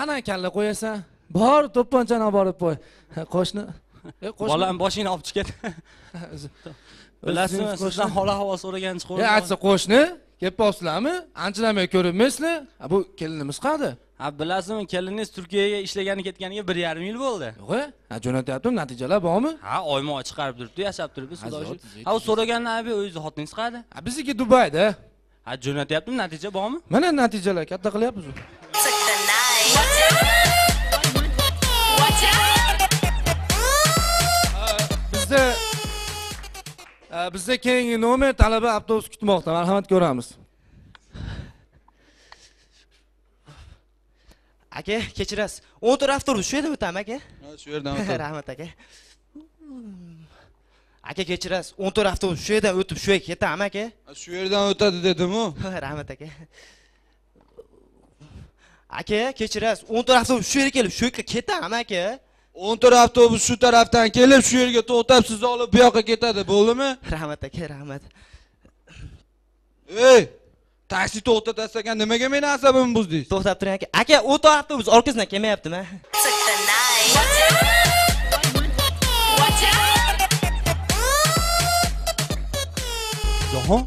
qana kalla qo'yasan? Bor, to'pponchani olib borib qo'y. Qo'shni. Bolam boshingni olib chiqadi. Bilasizmi, sizdan havo so'ragan chiqadi. Aytsa qo'shni, kelib qolsizlarmi? Anchalamay ko'rinmaysizlar. Bu kelinimiz qadi. Ha, bilasizmi, keliningiz Turkiyaga ishlagani ketganiga 1,5 yil bo'ldi. Yo'q, jo'natyaptim, natijalar bormi? Ha, oyma chiqarib turibdi, yashab turibdi, xudoshukr. Ha, u so'ragandan abi o'zingiz xotiningiz qadi? Ha, bizniki Dubayda. Ha, jo'natyaptim, natija bormi? Mana natijalar katta qilyapmiz. Bizda keyingi nomer talaba avtobus kutmoqda. Marhamat ko'ramiz. Aka, kechirasiz. 14 avtobus shu yerda o'tami aka? Ha, shu yerdan o'tadi. Rahmat aka. Aka, kechirasiz. 14 avtobus shu yerdan o'tib shu yerga ketami aka? Shu yerdan o'tadi dedim-ku. Rahmat aka. Aka, kechirasiz. 14 avtobus shu yerga kelib shu yerga ketami aka? 14 avtobus shu tarafdan kelib shu yerga to'xtab sizni olib bu yoqqa ketadi, bo'ldimi? Rahmat aka, rahmat. Ey, taksi to'xtatasan, nimaga meni asabimni buzdingiz? To'xtab turing aka. Aka, 14 avtobus orqasidan kelmayaptimi? Jahon?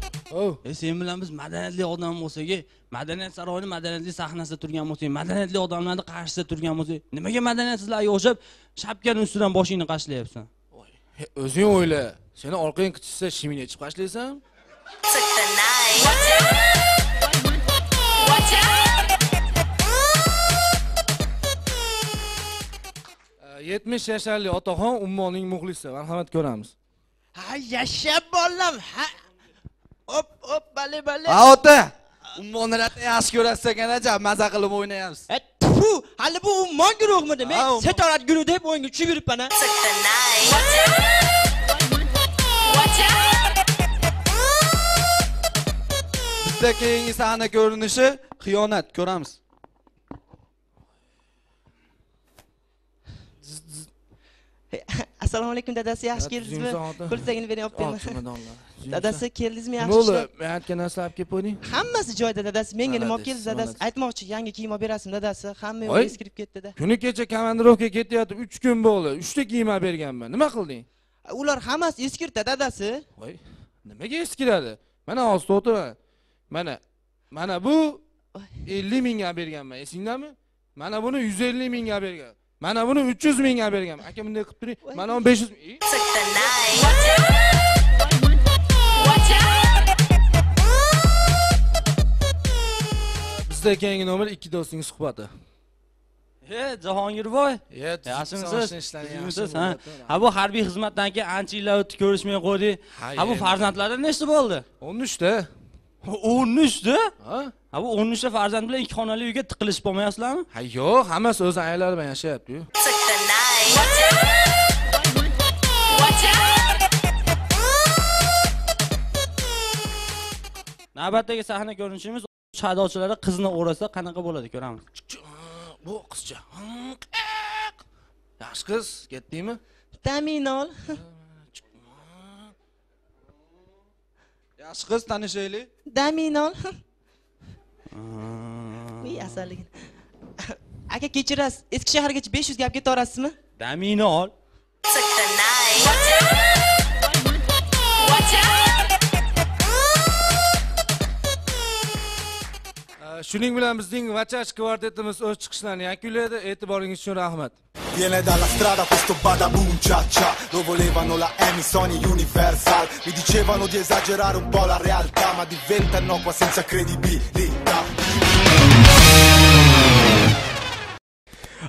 Sen bilan biz madaniyatli odam bo'lsak, madaniyat saroyining madaniyatli sahnasida turgan bo'lsak, madaniyatli odamlarning qarshisida turgan bo'lsak, nimaga madaniyatsizlarga o'xshab shapkaning ustidan boshingni qashlayapsan? O'zing o'yla. Seni orqang qichishsa, shimini yechib qashlaysan? Yetmish yasharli otaxon Ummonning muxlisi. Marhamat ko'ramiz. Ha, yashab bolam. Ha. Hop, bale. Ha, ota. Ummonni yaxshi ko'rasiz ekan-a, maza qilib o'ynayapsiz. Tfu, hali bu Ummon guruhmidi? Men setorat guruh deb o'yinga tushib yuribman. Bizda keyingi sahna ko'rinishi xiyonat, ko'ramiz. Assalomu alaykum dadasi, yaxshi keldingizmi? Qo'lsagini bering, olib beraman. Dadasi, keldingizmi? Yaxshi Bo'ldi, ishlar. men aytgan narsa olib kelib qo'ying. Hammasi joyida dadasi. Menga nima olib keldingiz dadasi? Aytmoqchi, yangi kiyim olib berasizmi dadasi? Hamma yo'q eskirib ketdi-da. Kuni kecha komandirovka ketyapti, 3 kun bo'ldi. 3 ta kiyim olib berganman. Nima qilding? Ular hammasi eskirdi dadasi. Voy, nimaga eskiradi? Mana hozir o'tiraman. Mana bu 50 mingga berganman, esingdami? Mana buni 150 mingga bergan. Mana buni 300 mingga berganman. Aka bunday qilib turing. Mana 500 ming. Bizda keyingi nomer 2 do'stning suhbati. Jahongirboy. Yaxshimisiz? Ha, bu harbiy xizmatdan keyin ancha yillar o'tib ko'rishmay qo'ydik. Ha, bu farzandlari nechta bo'ldi? 13 ta. 13 ta? Ha? Ha, bu 13 ta farzand bilan 2 xonali uyga tiqilishib qolmayapsizlarmi? Ha, yo'q, hammasi o'z ayollari bilan yashayapti-ku. Navbatdagi sahna ko'rinishimiz haydovchilari qizni o'rasa qanaqa bo'ladi, ko'ramiz. Bu qizcha. Yaxshi qiz, ketdingmi? Taminol. Yaxshi qiz, tanishaylik. Daminol. Voy asalligin. Aka, kechirasiz. Eski shahargacha 500 gap ketaverasizmi? Daminol. Shuning bilan bizning Vachach kvartetimiz o'z chiqishlarini yakunlaydi. E'tiboringiz uchun rahmat. Viene dalla strada questo badaboom cha cha. Lo volevano la Emi, Sony, Universal. Mi dicevano di esagerare un po' la realtà, ma diventa innocua senza credibilità.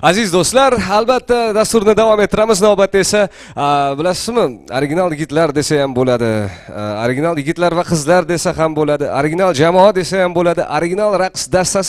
Aziz do'stlar, albatta dasturni davom ettiramiz. Navbatda esa bilasizmi, original yigitlar desa ham bo'ladi, original yigitlar va qizlar desa ham bo'ladi, original jamoa desa ham bo'ladi, original raqs dastasi